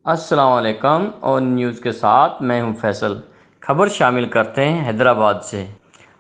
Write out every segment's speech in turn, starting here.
السلام علیکم اور نیوز کے ساتھ میں ہوں فیصل۔ خبر شامل کرتے ہیں حیدرآباد سے۔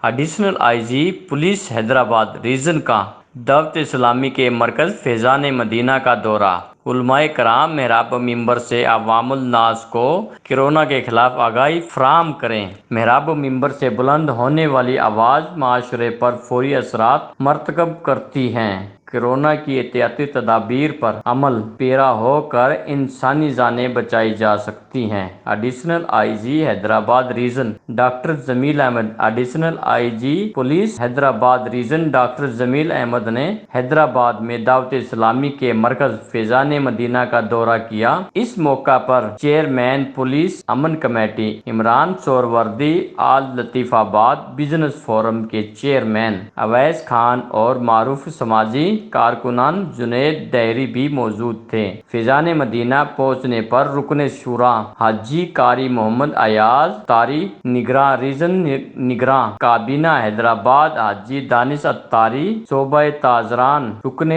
Additional I G police Hyderabad region کا دعوت اسلامی کے مرکز فیضان مدینہ کا دورہ۔ علماء کرام محراب ممبر سے عوام الناس کو کورونا کے خلاف آگاہی فراہم کریں۔ محراب ممبر سے بلند ہونے والی آواز معاشرے پر فوری اثرات مرتکب کرتی ہے۔ کورونا کی احتیاطی تدابیر پر عمل پیرا ہو کر انسانی جانیں بچائی جا سکتی ہیں۔ Additional I G Hyderabad region doctor Jamil Ahmed. Additional I G police Hyderabad region doctor Jamil Ahmed نے حیدرآباد میں دعوت اسلامی کے مرکز فیضان مدینہ کا دورہ کیا۔ اس موقع پر چیئرمین پولیس امن کمیٹی عمران سہروردی، آل لطیف آباد بزنس فورم کے چیئرمین اویس خان اور معروف سماجی کارکنان جنید دہری بھی موجود تھے۔ فیضان مدینہ پہنچنے پر رکن شورا حاجی قاری محمد ایاز اتاری، نگراں ریجن نگراں کابینہ حیدرآباد حاجی دانش اتاری، صوبہ تاجران رکن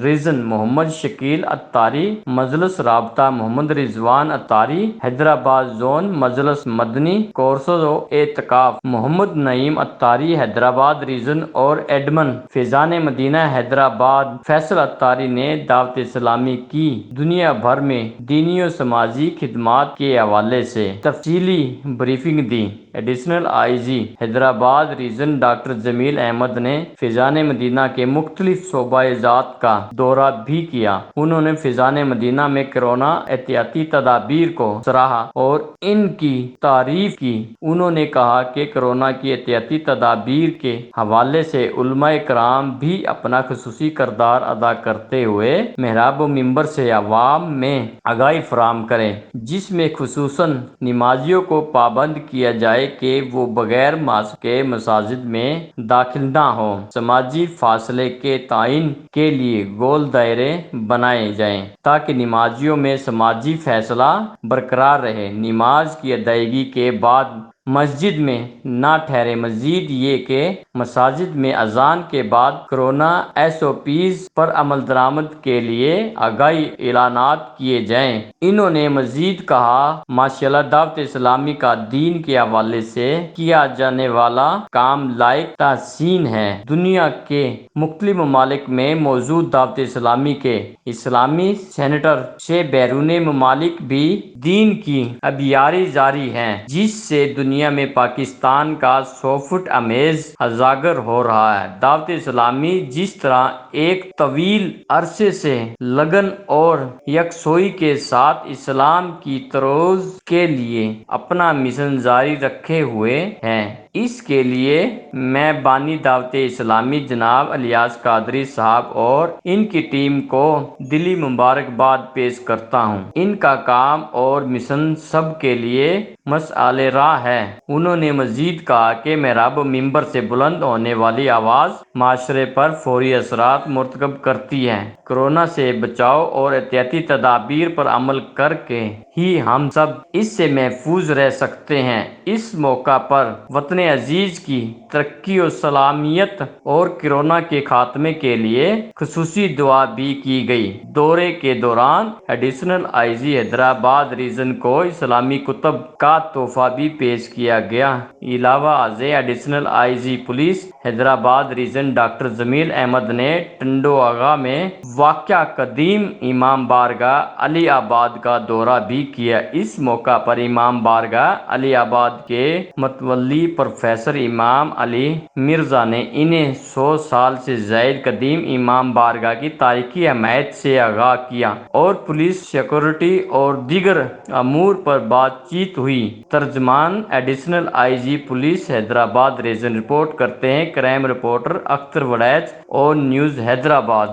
ریجن محمد شکیل اتاری، مجلس رابطہ محمد رضوان اتاری، حیدرآباد زون مجلس مدنی کورسز و اعتکاف محمد نعیم اتاری، حیدرآباد ریجن اور ایڈمن فیضان مدینہ حیدرآباد فیصل اتاری نے دعوت اسلامی کی دنیا بھر میں دینی و سماجی خدمات کے حوالے سے تفصیلی بریفنگ دی۔ Additional I G Hyderabad region doctor Jamil Ahmed نے فیضان مدینہ کے مختلف شعبہ جات کا دورہ بھی کیا۔ انہوں نے فیضان مدینہ میں کورونا احتیاطی تدابیر کو سراہا اور ان کی تعریف کی۔ انہوں نے کہا کہ کورونا کی احتیاطی تدابیر کے حوالے سے علماء کرام بھی اپنا خصوصی کردار ادا کرتے ہوئے محراب ممبر سے عوام میں آگاہی فراہم کریں، جس میں خصوصاً نمازیوں کو پابند کیا جائے کہ وہ بغیر ماسک کے مساجد میں داخل نہ ہوں۔ سماجی فاصلے کے تعین کے لیے گول دائرے بنائے جائیں تاکہ نمازیوں میں سماجی فاصلہ برقرار رہے۔ نماز کی ادائیگی کے بعد مسجد میں نہ ٹھہریں۔ مزید یہ کہ مساجد میں اذان کے بعد کورونا ایس او پیز پر عمل درآمد کے لیے آگاہی اعلانات کیے جائیں۔ انہوں نے مزید کہا، ماشاءاللہ دعوت اسلامی کا دین کے حوالے سے کیا جانے والا کام لائق تحسین ہے۔ دنیا کے مختلف ممالک میں موجود دعوت اسلامی کے اسلامی سینٹر سے بیرون ممالک بھی دین کی ابیاری جاری ہے، جس سے دنیا میں پاکستان کا سافٹ امیج اجاگر ہو رہا ہے۔ دعوت اسلامی جس طرح ایک طویل عرصے سے لگن اور یکسوئی کے ساتھ اسلام کی ترویج کے لیے اپنا مشن جاری رکھے ہوئے ہے، اس کے لیے میں بانی دعوت اسلامی جناب الیاس قادری صاحب اور ان کی ٹیم کو دلی مبارکباد پیش کرتا ہوں۔ ان کا کام اور مشن سب کے لیے مشعل راہ ہے۔ انہوں نے مزید کہا کہ محراب ممبر سے بلند ہونے والی آواز معاشرے پر فوری اثرات مرتکب کرتی ہے۔ کورونا سے بچاؤ اور احتیاطی تدابیر پر عمل کر کے ہی ہم سب اس سے محفوظ رہ سکتے ہیں۔ اس موقع پر وطن عزیز کی ترقی و سلامت اور کورونا کے خاتمے کے لیے خصوصی دعا بھی کی گئی۔ دورے کے دوران additional I G Hyderabad region کو اسلامی کتب کا تحفہ بھی پیش کیا گیا۔ علاوہ ازیں additional I G police Hyderabad region doctor Jamil Ahmed نے ٹنڈو آغا میں واقع قدیم امام بارگاہ علی آباد کا دورہ بھی کیا۔ اس موقع پر امام بارگاہ علی آباد کے متولی پروفیسر امام علی مرزا نے انہیں 100 سال سے زائد قدیم امام بارگاہ کی تاریخی اہمیت سے آگاہ کیا اور پولیس سیکورٹی اور دیگر امور پر بات چیت ہوئی۔ ترجمان additional I G police Hyderabad region report کرتے ہیں کرائم رپورٹر اختر وڑیچ اور نیوز حیدرآباد۔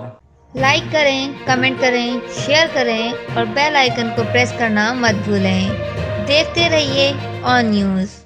لائک کریں، کمنٹ کریں، شیئر کریں اور بیل آئیکن کو پریس کرنا مت بھولیں۔ دیکھتے رہیے آن نیوز۔